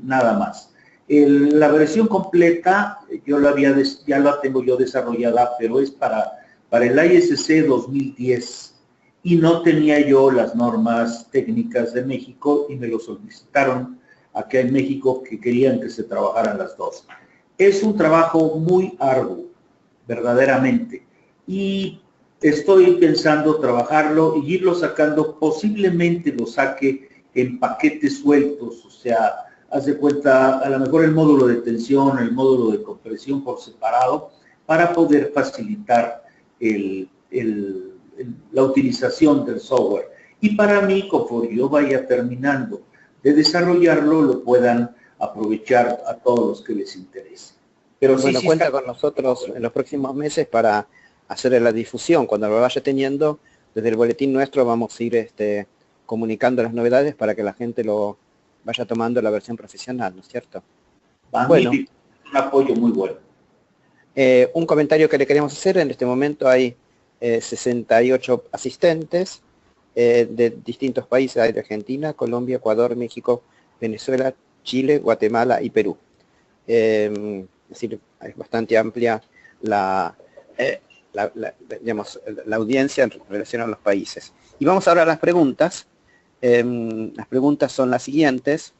nada más. La versión completa ya la tengo yo desarrollada, pero es para el ISC 2010, y no tenía yo las normas técnicas de México y me lo solicitaron acá en México, que querían que se trabajaran las dos. Es un trabajo muy arduo, verdaderamente, y estoy pensando trabajarlo y irlo sacando, posiblemente lo saque en paquetes sueltos, o sea, haz de cuenta, a lo mejor el módulo de tensión, el módulo de compresión por separado, para poder facilitar la utilización del software. Y para mí, conforme yo vaya terminando de desarrollarlo, lo puedan aprovechar a todos los que les interese. Pero bueno, cuenta con nosotros en los próximos meses para hacer la difusión. Cuando lo vaya teniendo, desde el boletín nuestro vamos a ir comunicando las novedades para que la gente lo vaya tomando la versión profesional, ¿no es cierto? Bueno, un apoyo muy bueno. Un comentario que le queremos hacer: en este momento hay 68 asistentes de distintos países, hay de Argentina, Colombia, Ecuador, México, Venezuela, Chile, Guatemala y Perú. Es decir, es bastante amplia digamos, la audiencia en relación a los países. Y vamos ahora a las preguntas. Las preguntas son las siguientes.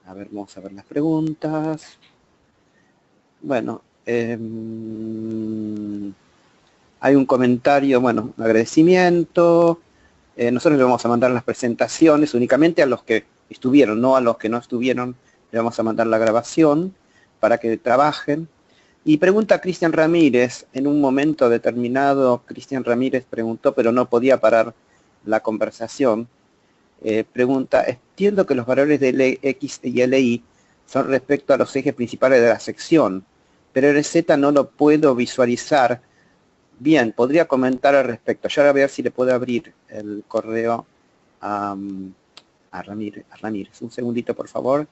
A ver, vamos a ver las preguntas. Bueno, hay un comentario, bueno, un agradecimiento. Nosotros le vamos a mandar las presentaciones únicamente a los que estuvieron, no a los que no estuvieron. Le vamos a mandar la grabación para que trabajen. Y pregunta Cristian Ramírez, en un momento determinado, Cristian Ramírez preguntó, pero no podía parar la conversación. Pregunta: entiendo que los valores de X y LI son respecto a los ejes principales de la sección, pero el Z no lo puedo visualizar. Bien, podría comentar al respecto. Ya voy a ver si le puedo abrir el correo a Ramírez. Un segundito, por favor.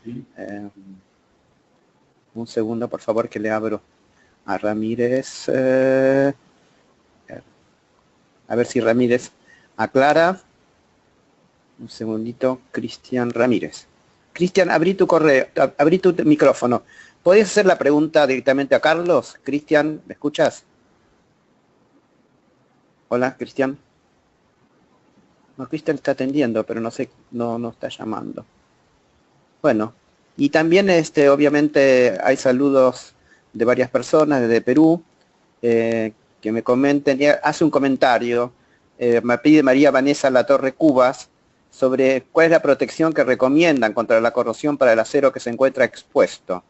Sí. Un segundo, por favor, que le abro a Ramírez. A ver si Ramírez aclara. Un segundito, Cristian Ramírez. Cristian, abrí tu correo, abrí tu micrófono. ¿Podés hacer la pregunta directamente a Carlos? Cristian, ¿me escuchas? Hola, Cristian. No, Cristian está atendiendo, pero no sé, no está llamando. Bueno, Y también, obviamente, hay saludos de varias personas desde Perú, que me comenten, hace un comentario, me pide María Vanessa Latorre Cubas, sobre cuál es la protección que recomiendan contra la corrosión para el acero que se encuentra expuesto.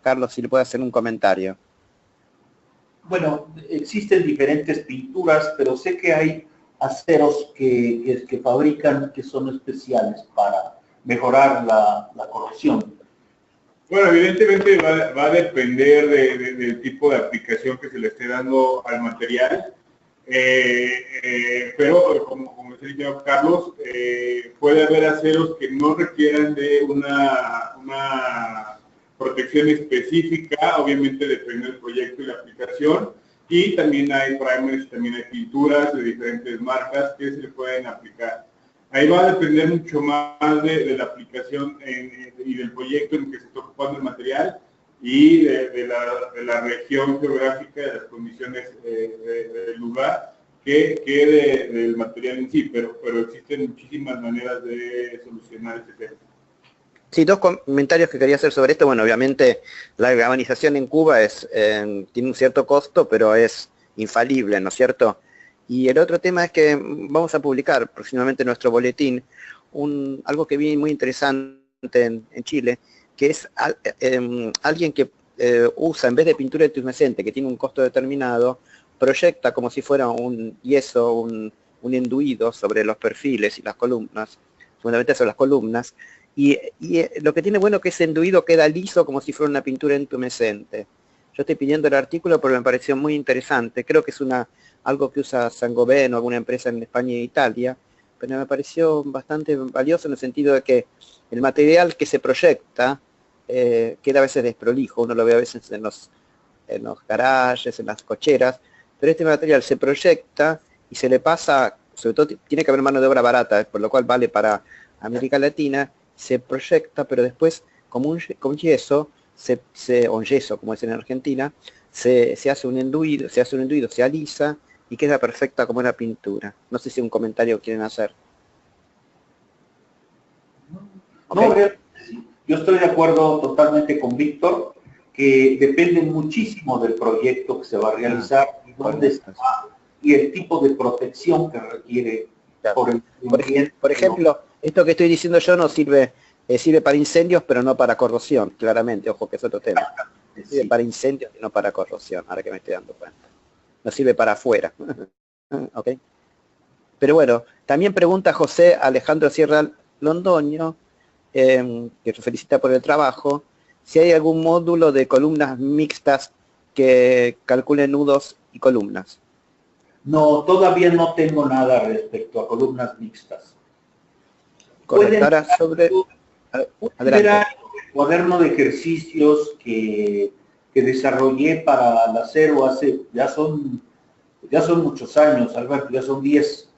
Carlos, si le puede hacer un comentario. Bueno, existen diferentes pinturas, pero sé que hay aceros que fabrican que son especiales para mejorar la corrosión. Bueno, evidentemente va a depender del tipo de aplicación que se le esté dando al material, pero como decía el señor Carlos, puede haber aceros que no requieran de una protección específica, obviamente depende del proyecto y la aplicación, y también hay primers, también hay pinturas de diferentes marcas que se le pueden aplicar. Ahí va a depender mucho más de la aplicación y del proyecto en el que se está ocupando el material y de la región geográfica, de las condiciones del lugar, que del material en sí, pero existen muchísimas maneras de solucionar este tema. Sí, dos comentarios que quería hacer sobre esto. Bueno, obviamente la galvanización en Cuba tiene un cierto costo, pero es infalible, ¿no es cierto? Y el otro tema es que vamos a publicar próximamente en nuestro boletín algo que vi muy interesante en Chile, que es alguien que usa, en vez de pintura intumescente, que tiene un costo determinado, proyecta como si fuera un yeso, un enduido sobre los perfiles y las columnas, fundamentalmente sobre las columnas, y lo que tiene bueno es que ese enduido queda liso como si fuera una pintura intumescente. Yo estoy pidiendo el artículo porque me pareció muy interesante, creo que es algo que usa Saint-Gobain o alguna empresa en España e Italia, pero me pareció bastante valioso en el sentido de que el material que se proyecta queda a veces desprolijo, uno lo ve a veces en los garajes, en las cocheras, pero este material se proyecta y se le pasa, sobre todo tiene que haber mano de obra barata, por lo cual vale para América Latina, se proyecta, pero después con yeso, o un yeso como es en Argentina, se hace un enduido, se alisa y queda perfecta como una pintura. No sé si un comentario quieren hacer. No, yo estoy de acuerdo totalmente con Víctor, que depende muchísimo del proyecto que se va a realizar y dónde está y el tipo de protección que requiere. Claro. Por ejemplo, esto que estoy diciendo yo no sirve para incendios, pero no para corrosión, claramente, ojo que es otro tema. Sirve para incendios y no para corrosión, ahora que me estoy dando cuenta. No sirve para afuera. ¿Ok? Pero bueno, también pregunta José Alejandro Sierra Londoño, que nos felicita por el trabajo, si hay algún módulo de columnas mixtas que calcule nudos y columnas. No, todavía no tengo nada respecto a columnas mixtas. Correcto, ahora sobre... Adelante. Un cuaderno de ejercicios que desarrollé para el acero hace, ya son muchos años, Alberto, ya son 10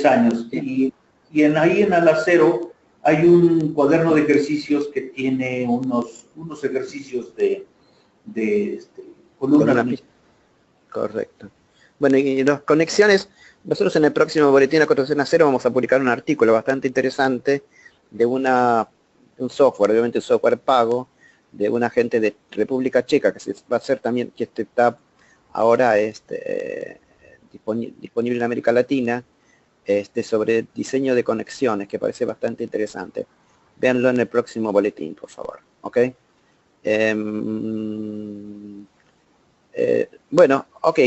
años. Sí. Y ahí en el acero hay un cuaderno de ejercicios que tiene unos ejercicios de columnas mixtas. Correcto. Bueno, y las conexiones, nosotros en el próximo boletín de construcción acero vamos a publicar un artículo bastante interesante de un software, obviamente un software pago, de una gente de República Checa, que se va a hacer también, que está ahora disponible en América Latina, sobre diseño de conexiones, que parece bastante interesante. Véanlo en el próximo boletín, por favor. ¿Ok? Bueno, ok.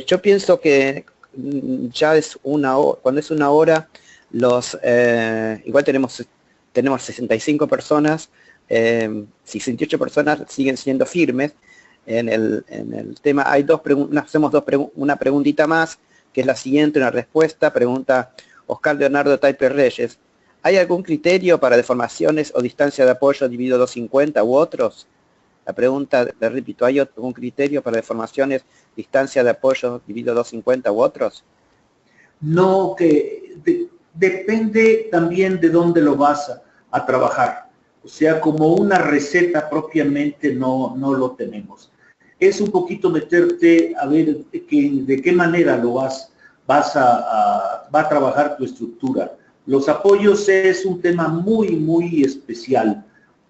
Yo pienso que ya es una hora, cuando es una hora, igual tenemos 65 personas, 68 personas siguen siendo firmes en el tema. Hay dos preguntas, hacemos una preguntita más, que es la siguiente, una respuesta. Pregunta Oscar Leonardo Taipe Reyes: ¿hay algún criterio para deformaciones o distancia de apoyo dividido 250 u otros? La pregunta, le repito, ¿hay algún criterio para deformaciones, distancia de apoyo dividido 250 u otros? No, que depende también de dónde lo vas a trabajar. O sea, como una receta propiamente no lo tenemos. Es un poquito meterte a ver de qué manera lo va a trabajar tu estructura. Los apoyos es un tema muy, muy especial,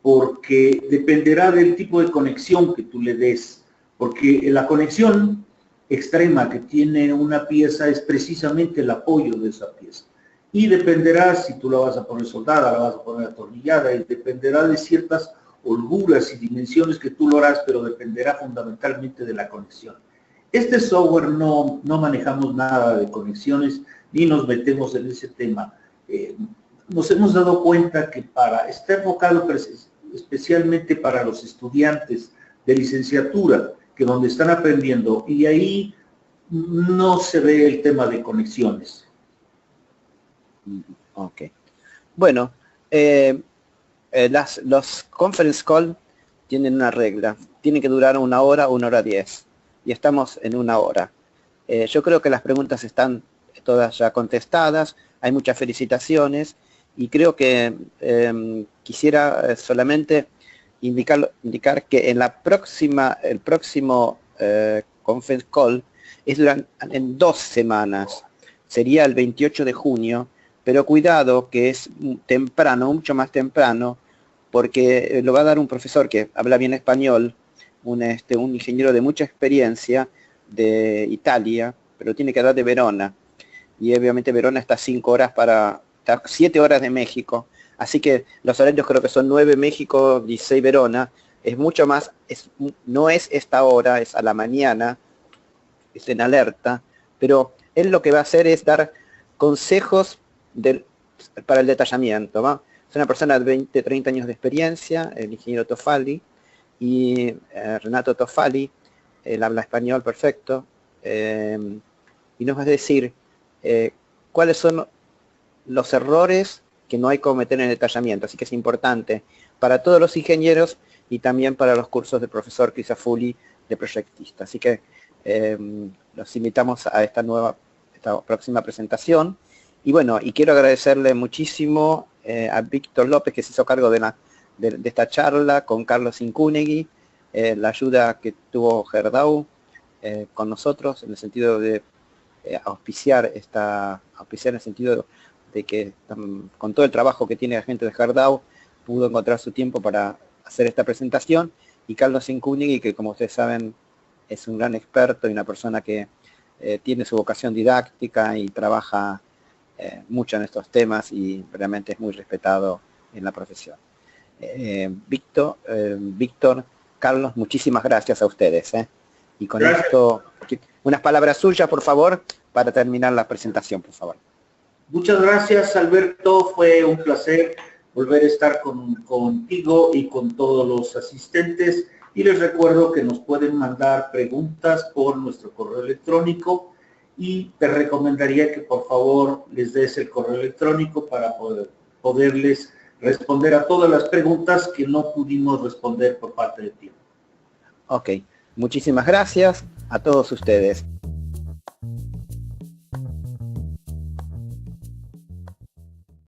porque dependerá del tipo de conexión que tú le des, porque la conexión extrema que tiene una pieza es precisamente el apoyo de esa pieza. Y dependerá si tú la vas a poner soldada, la vas a poner atornillada, y dependerá de ciertas holguras y dimensiones que tú lo harás, pero dependerá fundamentalmente de la conexión. Este software no manejamos nada de conexiones, ni nos metemos en ese tema. Nos hemos dado cuenta que está enfocado especialmente para los estudiantes de licenciatura, que donde están aprendiendo, y ahí no se ve el tema de conexiones. Ok. Bueno, los conference call tienen una regla. Tienen que durar 1 hora, 1 hora 10. Y estamos en 1 hora. Yo creo que las preguntas están todas ya contestadas. Hay muchas felicitaciones. Y creo que quisiera solamente indicar que en el próximo conference call es en 2 semanas. Sería el 28 de junio. Pero cuidado que es temprano, mucho más temprano, porque lo va a dar un profesor que habla bien español, un ingeniero de mucha experiencia de Italia, pero tiene que dar de Verona. Y obviamente Verona está 7 horas de México. Así que los horarios creo que son 9 México, 16 Verona. Es mucho más, no es esta hora, es a la mañana, es en alerta. Pero él lo que va a hacer es dar consejos para el detallamiento, ¿va? Es una persona de 20, 30 años de experiencia, el ingeniero Tofali, y Renato Tofali, él habla español perfecto, y nos va a decir cuáles son los errores que no hay que cometer en el detallamiento. Así que es importante para todos los ingenieros y también para los cursos del profesor Crisafulli de proyectista. Así que los invitamos a esta próxima presentación. Y bueno, y quiero agradecerle muchísimo a Víctor López, que se hizo cargo de esta charla con Carlos Incunegui, la ayuda que tuvo Gerdau con nosotros, en el sentido de auspiciar en el sentido de que con todo el trabajo que tiene la gente de Gerdau, pudo encontrar su tiempo para hacer esta presentación, y Carlos Incunegui, que como ustedes saben, es un gran experto y una persona que tiene su vocación didáctica y trabaja mucho en estos temas y realmente es muy respetado en la profesión. Víctor, Carlos, muchísimas gracias a ustedes. Y con esto, unas palabras suyas, por favor, para terminar la presentación, por favor. Muchas gracias, Alberto. Fue un placer volver a estar contigo y con todos los asistentes. Y les recuerdo que nos pueden mandar preguntas por nuestro correo electrónico, y te recomendaría que por favor les des el correo electrónico para poderles responder a todas las preguntas que no pudimos responder por parte de ti. Ok, muchísimas gracias a todos ustedes.